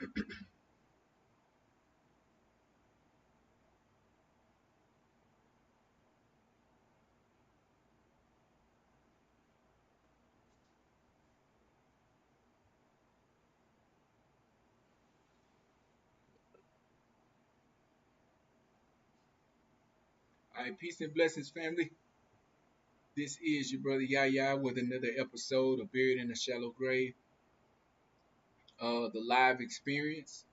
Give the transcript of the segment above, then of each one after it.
All right, peace and blessings, family. This is your brother Yahya with another episode of Buried in a Shallow Grave, the live experience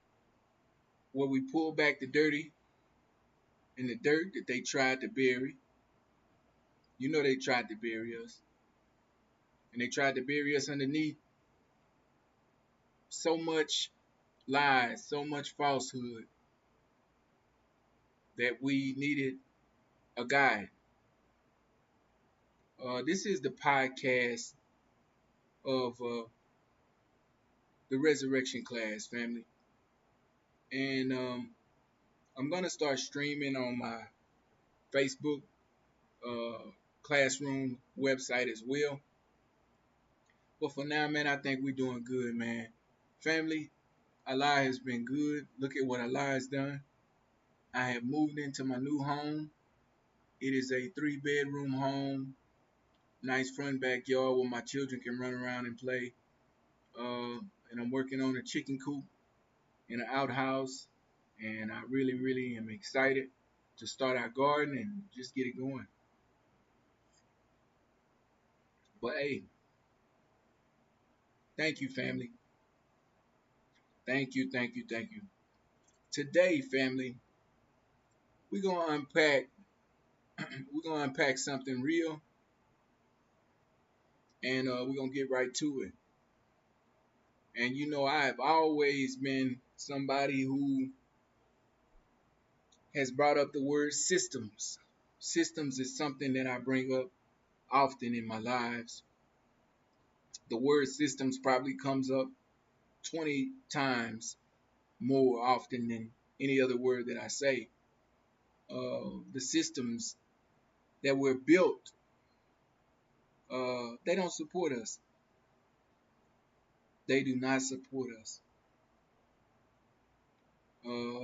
where we pull back the dirty and the dirt that they tried to bury. You know they tried to bury us, and they tried to bury us underneath so much lies, so much falsehood that we needed a guide. This is the podcast of the resurrection class, family, and I'm gonna start streaming on my Facebook classroom website as well. But for now, man, I think we're doing good, man. Family, Allah has been good. Look at what Allah has done. I have moved into my new home. It is a 3-bedroom home, nice front backyard where my children can run around and play. And I'm working on a chicken coop in an outhouse, and I really, really am excited to start our garden and just get it going. But hey, thank you, family. Thank you, thank you, thank you. Today, family, we're gonna unpack something real, and we're gonna get right to it. And you know, I have always been somebody who has brought up the word systems. Systems is something that I bring up often in my lives. The word systems probably comes up 20 times more often than any other word that I say. The systems that were built, they don't support us. They do not support us.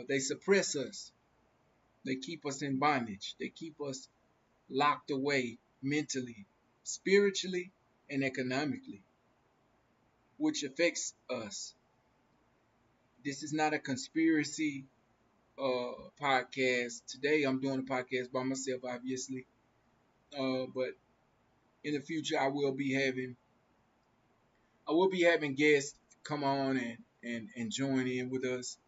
They suppress us. They keep us in bondage. They keep us locked away mentally, spiritually, and economically, which affects us. This is not a conspiracy podcast. Today I'm doing a podcast by myself, obviously. But in the future I will be having guests come on and join in with us.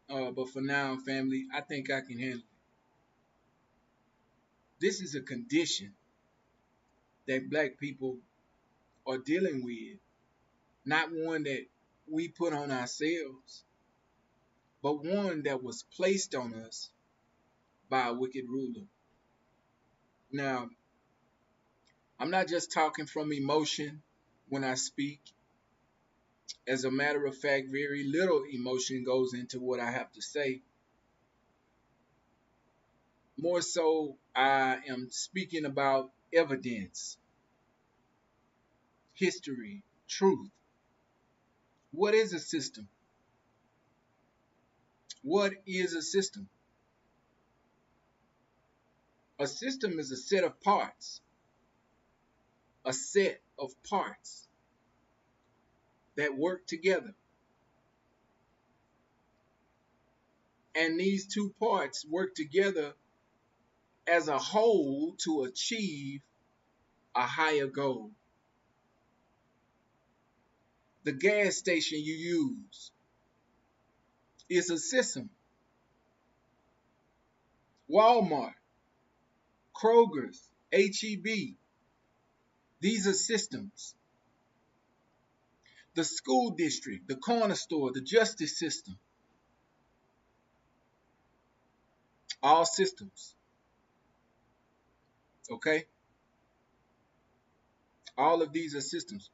But for now, family, I think I can handle it. This is a condition that black people are dealing with, not one that we put on ourselves, but one that was placed on us by a wicked ruler. Now, I'm not just talking from emotion when I speak. As a matter of fact, very little emotion goes into what I have to say. More so, I am speaking about evidence, history, truth. What is a system? What is a system? A system is a set of parts, a set of parts that work together. And these two parts work together as a whole to achieve a higher goal. The gas station you use is a system. Walmart, Kroger's, HEB, these are systems. The school district, the corner store, the justice system, all systems. Okay? All of these are systems.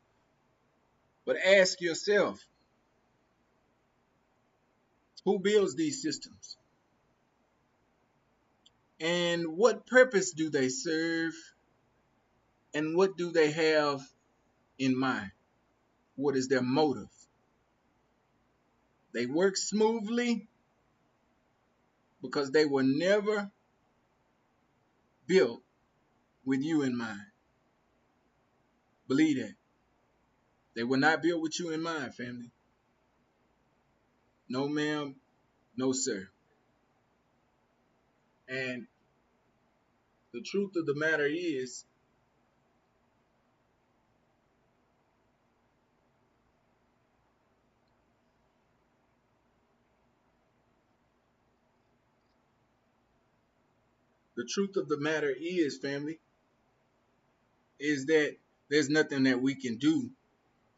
But ask yourself, who builds these systems? And what purpose do they serve? And what do they have in mind? What is their motive? They work smoothly because they were never built with you in mind. Believe that. They were not built with you in mind, family. No, ma'am. No, sir. And the truth of the matter is, family, is that there's nothing that we can do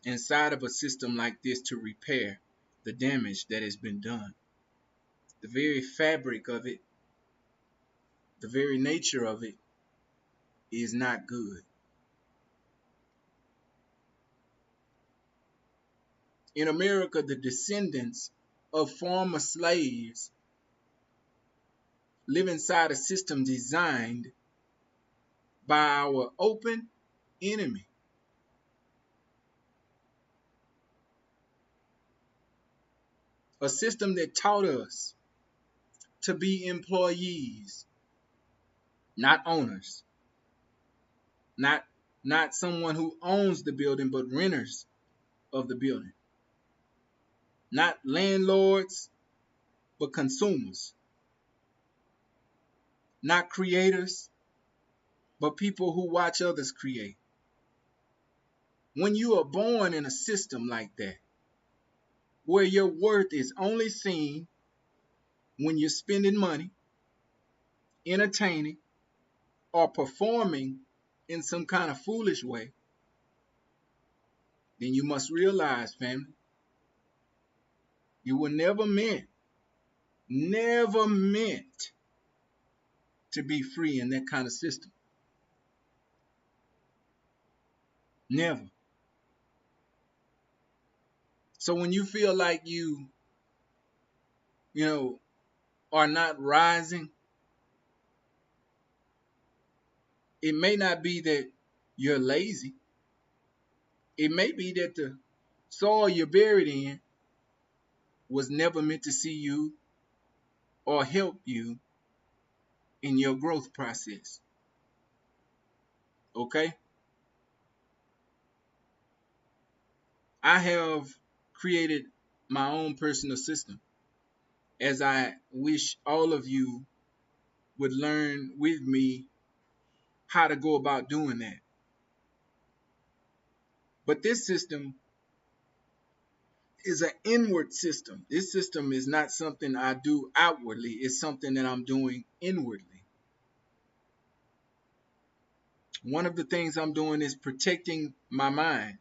inside of a system like this to repair the damage that has been done. The very fabric of it, the very nature of it is not good. In America, the descendants of former slaves live inside a system designed by our open enemy. A system that taught us to be employees, not owners, not someone who owns the building, but renters of the building, not landlords, but consumers, not creators, but people who watch others create. When you are born in a system like that, where your worth is only seen when you're spending money, entertaining, or performing in some kind of foolish way, then you must realize, family, you were never meant to be free in that kind of system. Never. So when you feel like you are not rising, it may not be that you're lazy. It may be that the soil you're buried in was never meant to see you or help you in your growth process. Okay? I have created my own personal system, as I wish all of you would learn with me how to go about doing that. But this system is an inward system. This system is not something I do outwardly. It's something that I'm doing inwardly. One of the things I'm doing is protecting my mind.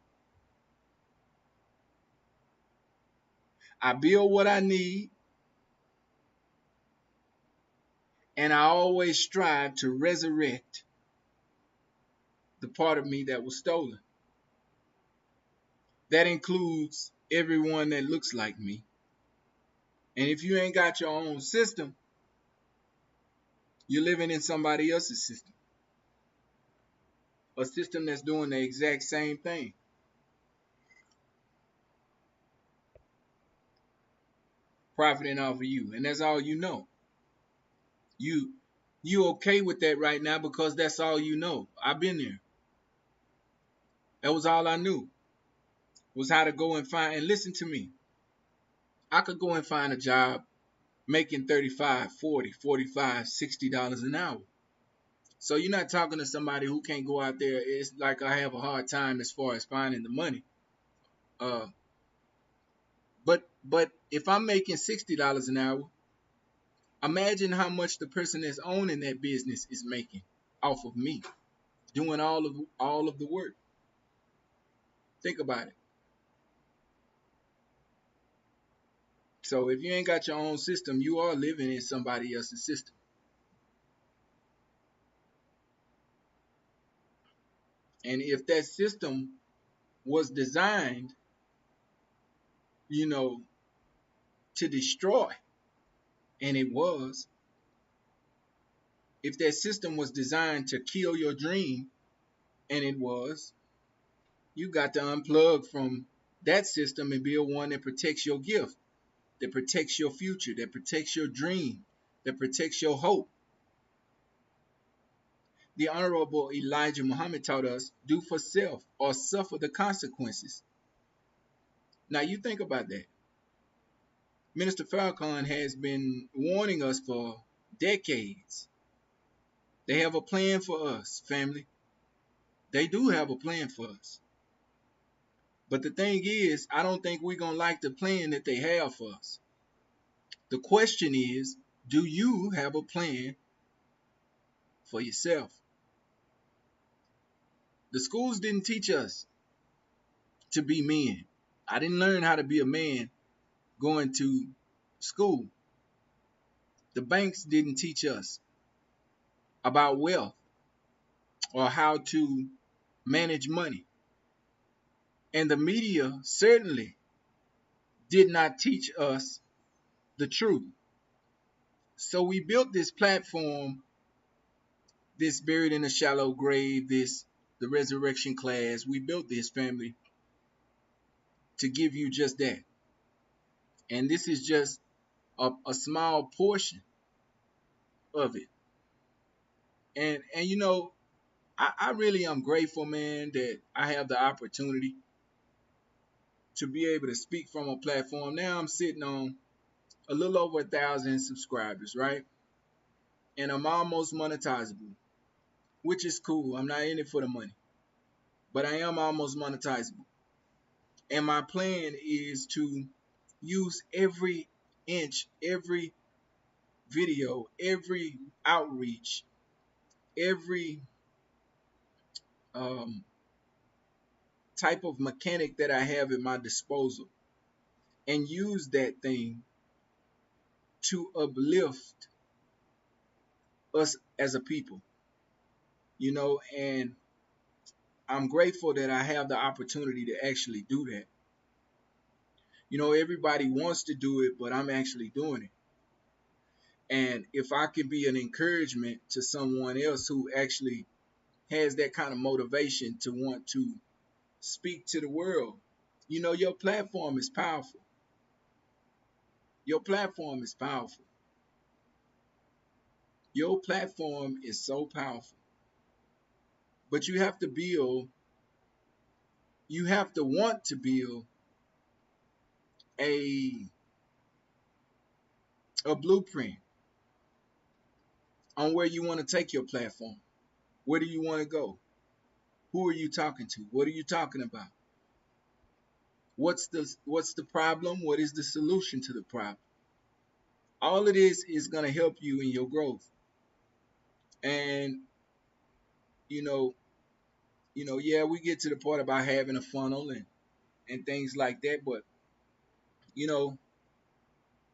I build what I need, and I always strive to resurrect the part of me that was stolen. That includes everyone that looks like me. And if you ain't got your own system, you're living in somebody else's system. A system that's doing the exact same thing. Profiting off of you. And that's all you know. You okay with that right now because that's all you know. I've been there. That was all I knew. Was how to go and find, and listen to me. I could go and find a job making $35, $40, $45, $60 an hour. So you're not talking to somebody who can't go out there. It's like I have a hard time as far as finding the money. But if I'm making $60 an hour, imagine how much the person that's owning that business is making off of me, doing all of the work. Think about it. So if you ain't got your own system, you are living in somebody else's system. And if that system was designed, to destroy, and it was, if that system was designed to kill your dream, and it was, you got to unplug from that system and build one that protects your gift. that protects your future, that protects your dream, that protects your hope. The Honorable Elijah Muhammad taught us, do for self or suffer the consequences. Now you think about that. Minister Farrakhan has been warning us for decades. They have a plan for us, family. They do have a plan for us. But the thing is, I don't think we're going to like the plan that they have for us. The question is, do you have a plan for yourself? The schools didn't teach us to be men. I didn't learn how to be a man going to school. The banks didn't teach us about wealth or how to manage money. And the media certainly did not teach us the truth. So we built this platform, this buried in a shallow grave, the resurrection class. We built this, family, to give you just that. And this is just a small portion of it. And you know, I really am grateful, man, that I have the opportunity to be able to speak from a platform. Now I'm sitting on a little over 1,000 subscribers, right? And I'm almost monetizable, which is cool. I'm not in it for the money, but I am almost monetizable. And my plan is to use every inch, every video, every outreach, every um, type of mechanic that I have at my disposal and use that thing to uplift us as a people, you know, and I'm grateful that I have the opportunity to actually do that. You know, everybody wants to do it, but I'm actually doing it. And if I can be an encouragement to someone else who actually has that kind of motivation to want to speak to the world, you know, your platform is powerful. Your platform is powerful. Your platform is so powerful. But you have to build, you have to want to build a blueprint on where you want to take your platform. Where do you want to go? Who are you talking to? What are you talking about? What's the problem? What is the solution to the problem? All of this is going to help you in your growth. And you know, yeah, we get to the part about having a funnel and things like that, but you know,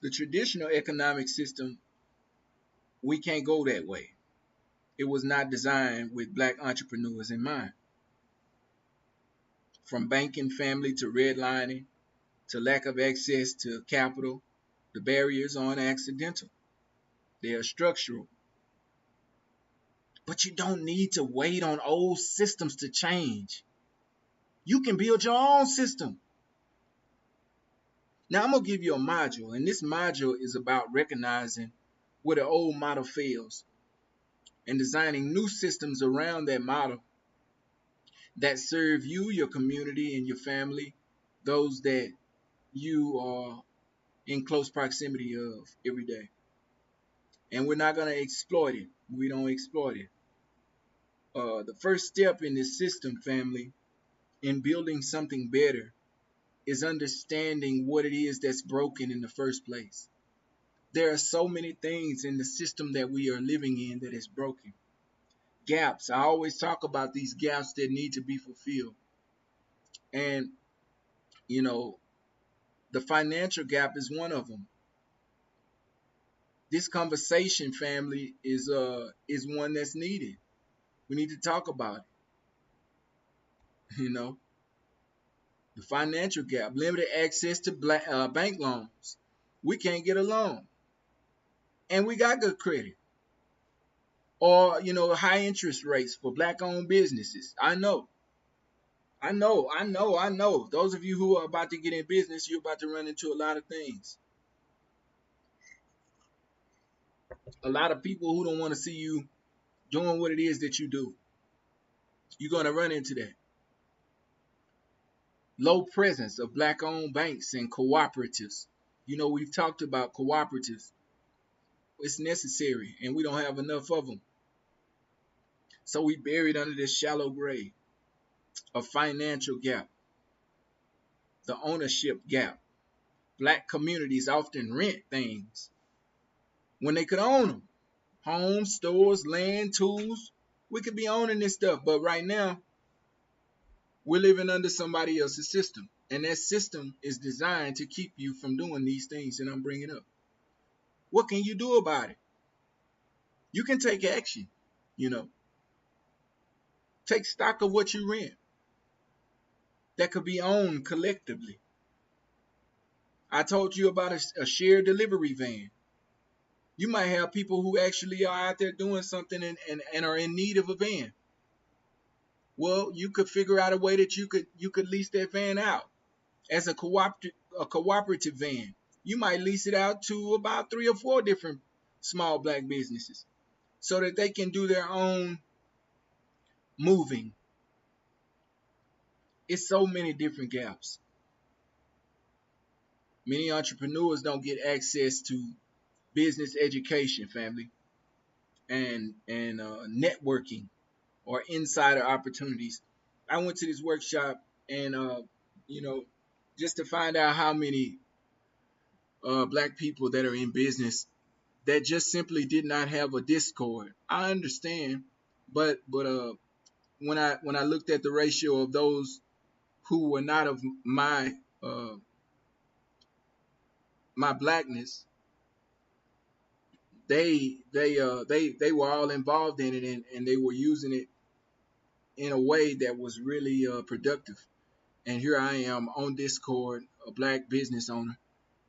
the traditional economic system, we can't go that way. It was not designed with black entrepreneurs in mind. From banking family to redlining to lack of access to capital, the barriers aren't accidental. They are structural. But you don't need to wait on old systems to change. You can build your own system. Now I'm going to give you a module, and this module is about recognizing where the old model fails and designing new systems around that model that serve you, your community, and your family, those that you are in close proximity of every day. And we're not going to exploit it. We don't exploit it. The first step in this system, family, in building something better is understanding what it is that's broken in the first place. There are so many things in the system that we are living in that is broken. Gaps. I always talk about these gaps that need to be fulfilled. And, you know, the financial gap is one of them. This conversation, family, is one that's needed. We need to talk about it. You know, the financial gap, limited access to bank loans. We can't get a loan, and we got good credit, or you know, high interest rates for black-owned businesses. I know. Those of you who are about to get in business, you're about to run into a lot of things. A lot of people who don't want to see you doing what it is that you do, you're going to run into that. Low presence of black-owned banks and cooperatives. You know, we've talked about cooperatives. It's necessary, and we don't have enough of them. So we buried under this shallow grave, a financial gap, the ownership gap. Black communities often rent things when they could own them. Homes, stores, land, tools. We could be owning this stuff, but right now we're living under somebody else's system. And that system is designed to keep you from doing these things that I'm bringing up. What can you do about it? You can take action, you know. Take stock of what you rent that could be owned collectively. I told you about a shared delivery van. You might have people who actually are out there doing something and are in need of a van. Well, you could figure out a way that you could lease that van out as a cooperative van. You might lease it out to about 3 or 4 different small black businesses so that they can do their own moving. It's so many different gaps. Many entrepreneurs don't get access to business education, family, and networking or insider opportunities. I went to this workshop and you know, just to find out how many black people that are in business that just simply did not have a Discord. I understand, but when I looked at the ratio of those who were not of uh, my blackness, they were all involved in it, and they were using it in a way that was really productive. And here I am on Discord, a black business owner,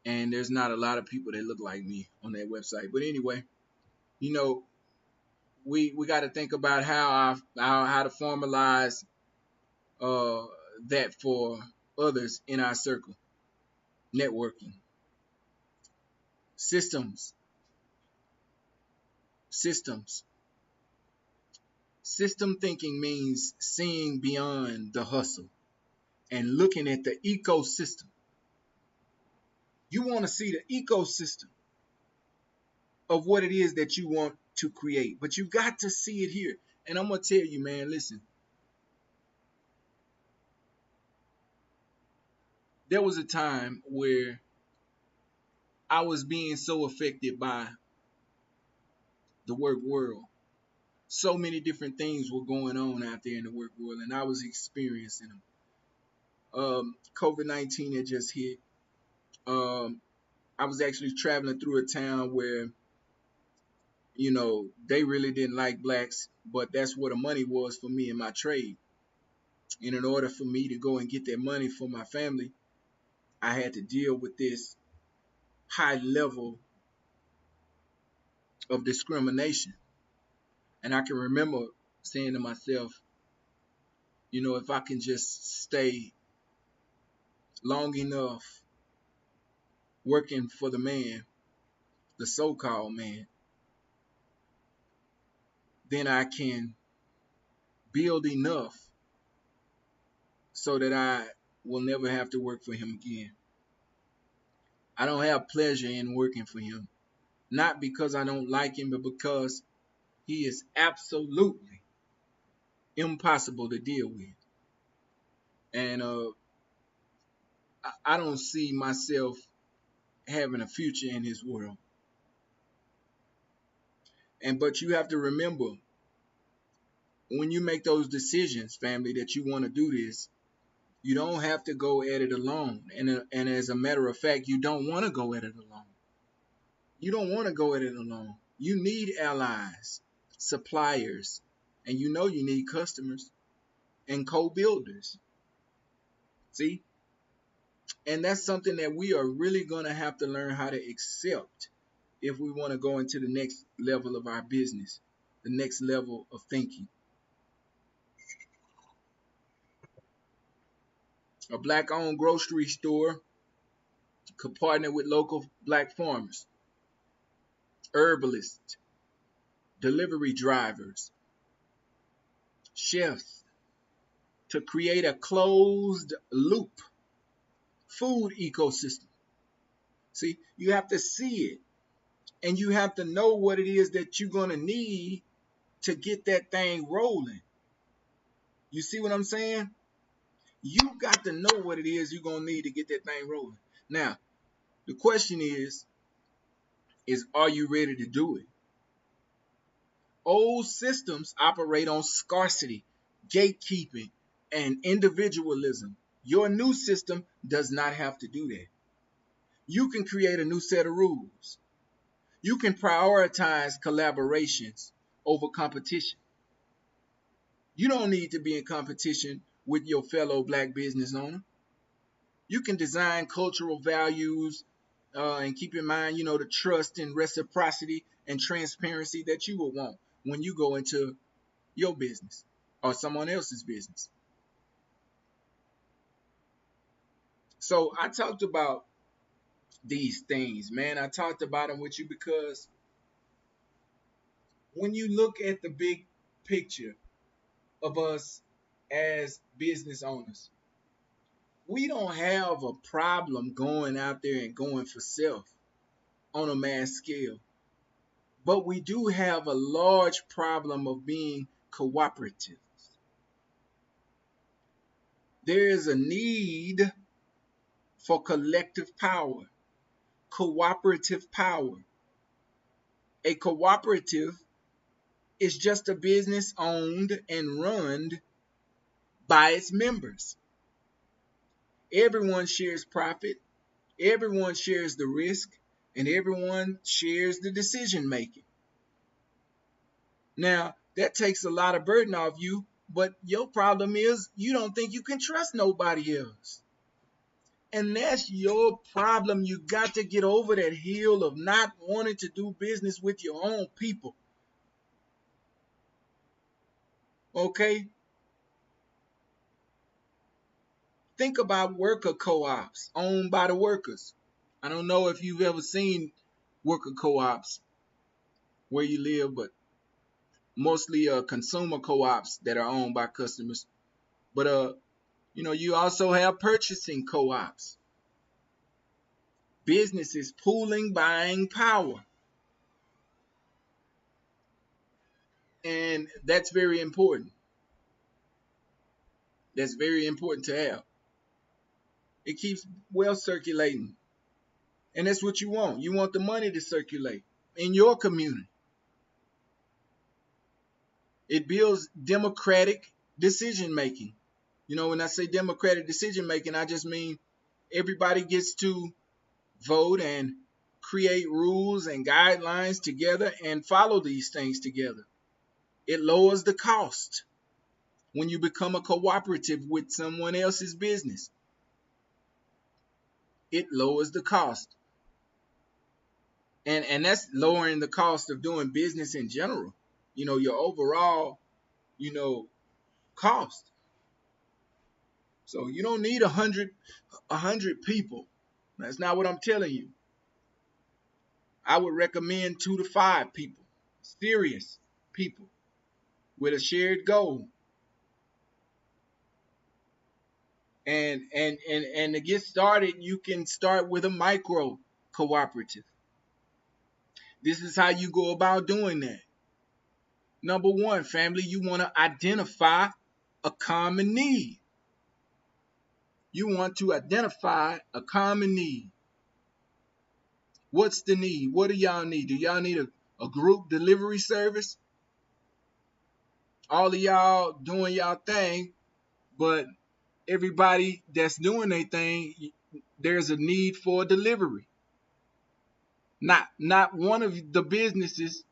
and there's not a lot of people that look like me on that website. But anyway, you know, we got to think about how to formalize uh, that for others in our circle. Networking, systems, systems. System thinking means seeing beyond the hustle and looking at the ecosystem. You want to see the ecosystem of what it is that you want to create, but you got to see it here. And I'm gonna tell you, man, listen. There was a time where I was being so affected by the work world. So many different things were going on out there in the work world, and I was experiencing them. COVID-19 had just hit. Um, I was actually traveling through a town where, you know, they really didn't like blacks, but that's where the money was for me in my trade. And in order for me to go and get that money for my family, I had to deal with this high level of discrimination. And I can remember saying to myself, you know, if I can just stay long enough working for the man, the so-called man, then I can build enough so that I will never have to work for him again. I don't have pleasure in working for him. Not because I don't like him, but because he is absolutely impossible to deal with. And I don't see myself having a future in his world. But you have to remember, when you make those decisions, family, that you want to do this, you don't have to go at it alone. And as a matter of fact, you don't want to go at it alone. You don't want to go at it alone. You need allies, suppliers, and you know you need customers and co-builders. See? And that's something that we are really going to have to learn how to accept if we want to go into the next level of our business, the next level of thinking. A black-owned grocery store could partner with local black farmers. herbalists, delivery drivers, chefs, to create a closed loop food ecosystem. See, you have to see it, and you have to know what it is that you're going to need to get that thing rolling. You see what I'm saying? You got to know what it is you're going to need to get that thing rolling. Now, the question is are you ready to do it? Old systems operate on scarcity, gatekeeping, and individualism. Your new system does not have to do that. You can create a new set of rules. You can prioritize collaborations over competition. You don't need to be in competition with your fellow black business owner. You can design cultural values and keep in mind, the trust and reciprocity and transparency that you will want when you go into your business or someone else's business. So I talked about these things, man. I talked about them with you because when you look at the big picture of us as business owners, we don't have a problem going out there and going for self on a mass scale. But we do have a large problem of being cooperative. There is a need for collective power, cooperative power. A cooperative is just a business owned and run by its members. Everyone shares profit, everyone shares the risk, and everyone shares the decision making. Now, that takes a lot of burden off you, but your problem is you don't think you can trust nobody else. And that's your problem. You got to get over that hill of not wanting to do business with your own people. Okay? Think about worker co-ops owned by the workers. I don't know if you've ever seen worker co-ops where you live, but mostly consumer co-ops that are owned by customers. But you also have purchasing co-ops. Businesses pooling buying power. And that's very important. That's very important to have. It keeps wealth circulating. And that's what you want. You want the money to circulate in your community. It builds democratic decision making. When I say democratic decision making, I just mean everybody gets to vote and create rules and guidelines together and follow these things together. It lowers the cost when you become a cooperative with someone else's business. It lowers the cost. And that's lowering the cost of doing business in general. Your overall, cost. So you don't need 100 people. That's not what I'm telling you. I would recommend 2 to 5 people, serious people with a shared goal. And to get started, you can start with a micro cooperative. This is how you go about doing that. Number one, family, you want to identify a common need. You want to identify a common need. What's the need? What do y'all need? Do y'all need a group delivery service? All of y'all doing y'all thing, but everybody that's doing their thing, there's a need for delivery. Not one of the businesses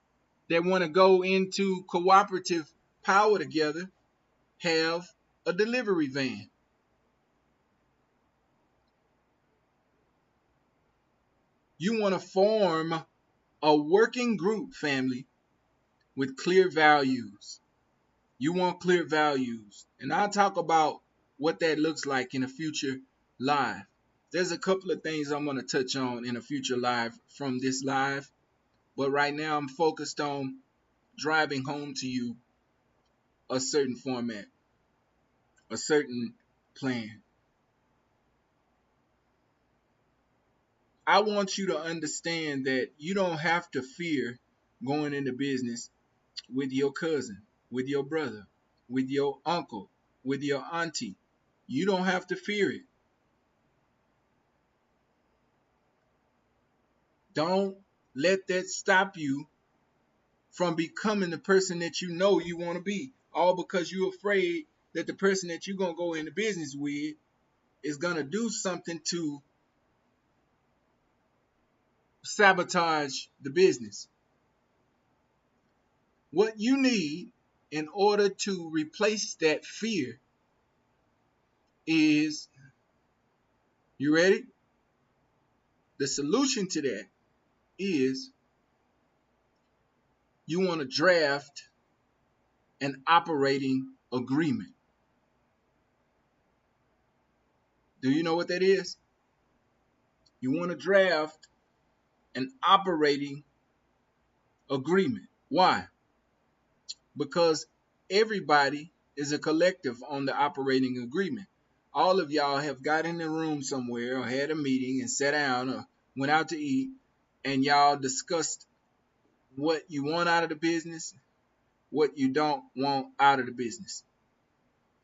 that want to go into cooperative power together have a delivery van. You want to form a working group, family, with clear values. You want clear values. And I'll talk about what that looks like in a future live. There's a couple of things I'm going to touch on in a future live from this live. But right now I'm focused on driving home to you a certain format, a certain plan. I want you to understand that you don't have to fear going into business with your cousin, with your brother, with your uncle, with your auntie. You don't have to fear it. Don't let that stop you from becoming the person that you know you want to be, all because you're afraid that the person that you're going to go into business with is going to do something to sabotage the business. What you need in order to replace that fear is, you ready? The solution to that is you want to draft an operating agreement. Do you know what that is? You want to draft an operating agreement. Why? Because everybody is a collective on the operating agreement. All of y'all have got in the room somewhere or had a meeting and sat down or went out to eat and y'all discussed what you want out of the business, what you don't want out of the business.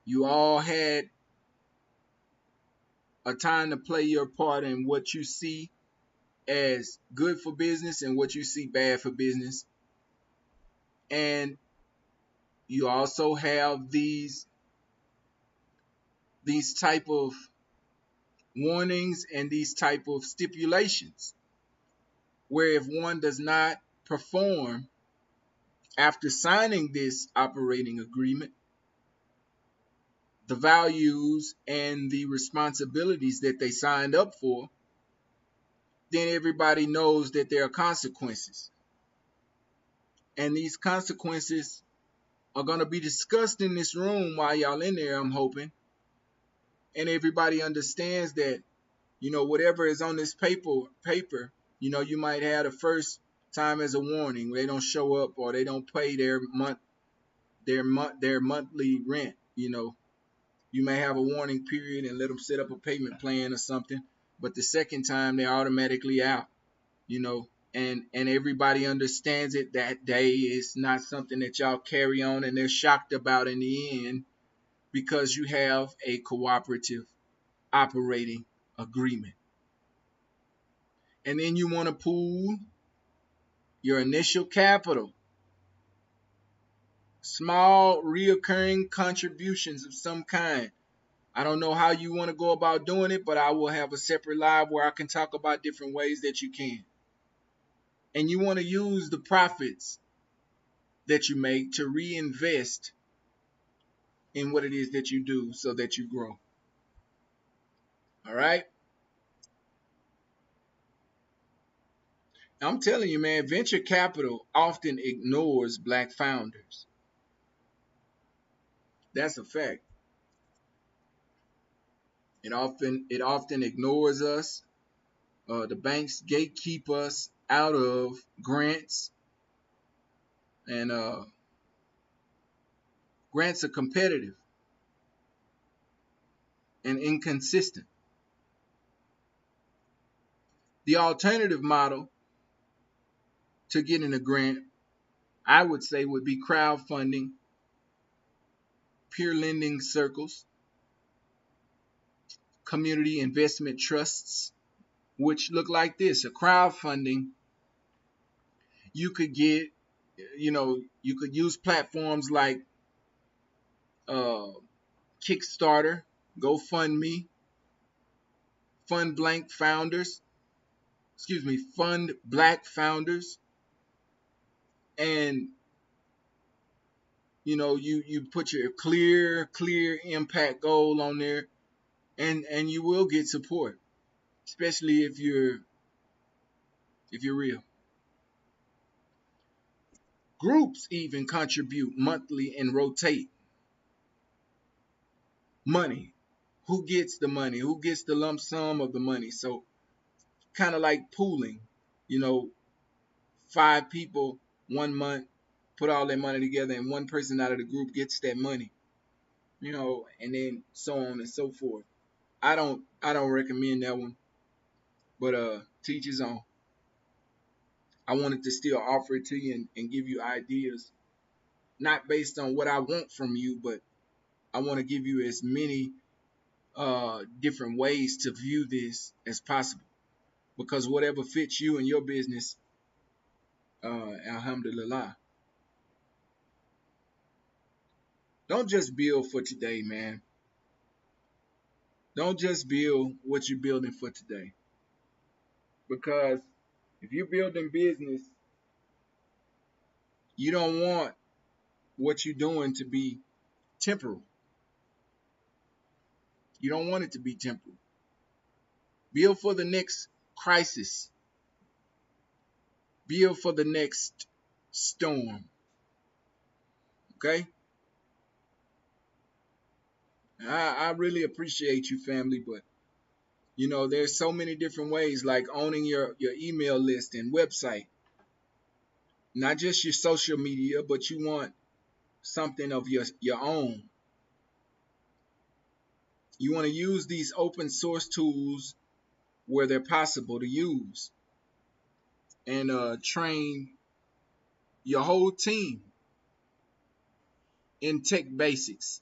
You all had a time to play your part in what you see as good for business and what you see bad for business. And you also have these type of warnings and these type of stipulations where if one does not perform after signing this operating agreement, the values and the responsibilities that they signed up for, then everybody knows that there are consequences. And these consequences are going to be discussed in this room while y'all in there, I'm hoping. And everybody understands that, whatever is on this paper, you might have the first time as a warning. They don't show up or they don't pay their monthly rent. You may have a warning period and let them set up a payment plan or something. But the second time they're automatically out, and everybody understands it that day. It's not something that y'all carry on and they're shocked about in the end because you have a cooperative operating agreement. And then you want to pool your initial capital, small reoccurring contributions of some kind. I don't know how you want to go about doing it, but I will have a separate live where I can talk about different ways that you can. And you want to use the profits that you make to reinvest in what it is that you do so that you grow. All right? I'm telling you, man, venture capital often ignores black founders. That's a fact. It often ignores us. The banks gatekeep us out of grants, and grants are competitive and inconsistent. The alternative model to getting a grant, I would say, would be crowdfunding, peer lending circles, community investment trusts, which look like this. A crowdfunding, you could get, you could use platforms like uh, Kickstarter, GoFundMe, Fund Blank Founders, Fund Black Founders, and you put your clear impact goal on there, and you will get support, especially if you're real. Groups even contribute monthly and rotate money. Who gets the money? Who gets the lump sum of the money? So kind of like pooling, you know, 5 people 1 month put all their money together, and one person out of the group gets that money, and then so on and so forth. I don't recommend that one, but teach his own. I wanted to still offer it to you and give you ideas, not based on what I want from you, but I want to give you as many different ways to view this as possible. Because whatever fits you and your business, alhamdulillah. Don't just build for today, man. Don't just build what you're building for today. Because if you're building business, you don't want what you're doing to be temporal. You don't want it to be temporal. Build for the next crisis. Build for the next storm. Okay? I really appreciate you, family, but there's so many different ways, like owning your email list and website. Not just your social media, but you want something of your own. You want to use these open source tools where they're possible to use, and train your whole team in tech basics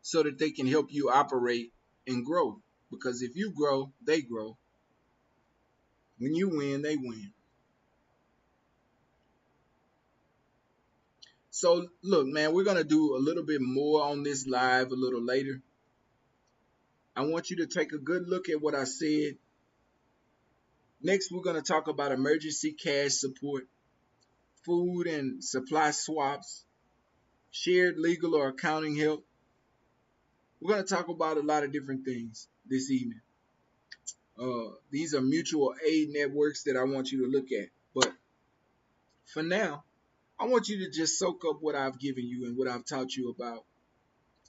so that they can help you operate and grow. Because if you grow, they grow. When you win, they win. So look, man, we're going to do a little bit more on this live a little later. I want you to take a good look at what I said. Next, we're going to talk about emergency cash support, food and supply swaps, shared legal or accounting help. We're going to talk about a lot of different things this evening. These are mutual aid networks that I want you to look at. But for now, I want you to just soak up what I've given you and what I've taught you about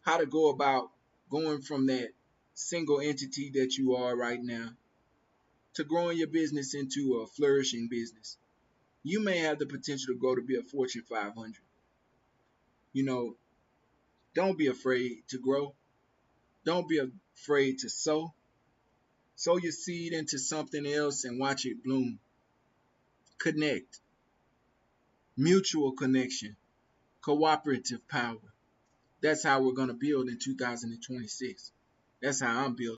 how to go about going from that single entity that you are right now to growing your business into a flourishing business. You may have the potential to grow to be a Fortune 500. Don't be afraid to grow. Don't be afraid to sow. Sow your seed into something else and watch it bloom. Connect. Mutual connection. Cooperative power. That's how we're going to build in 2026. That's how I'm building.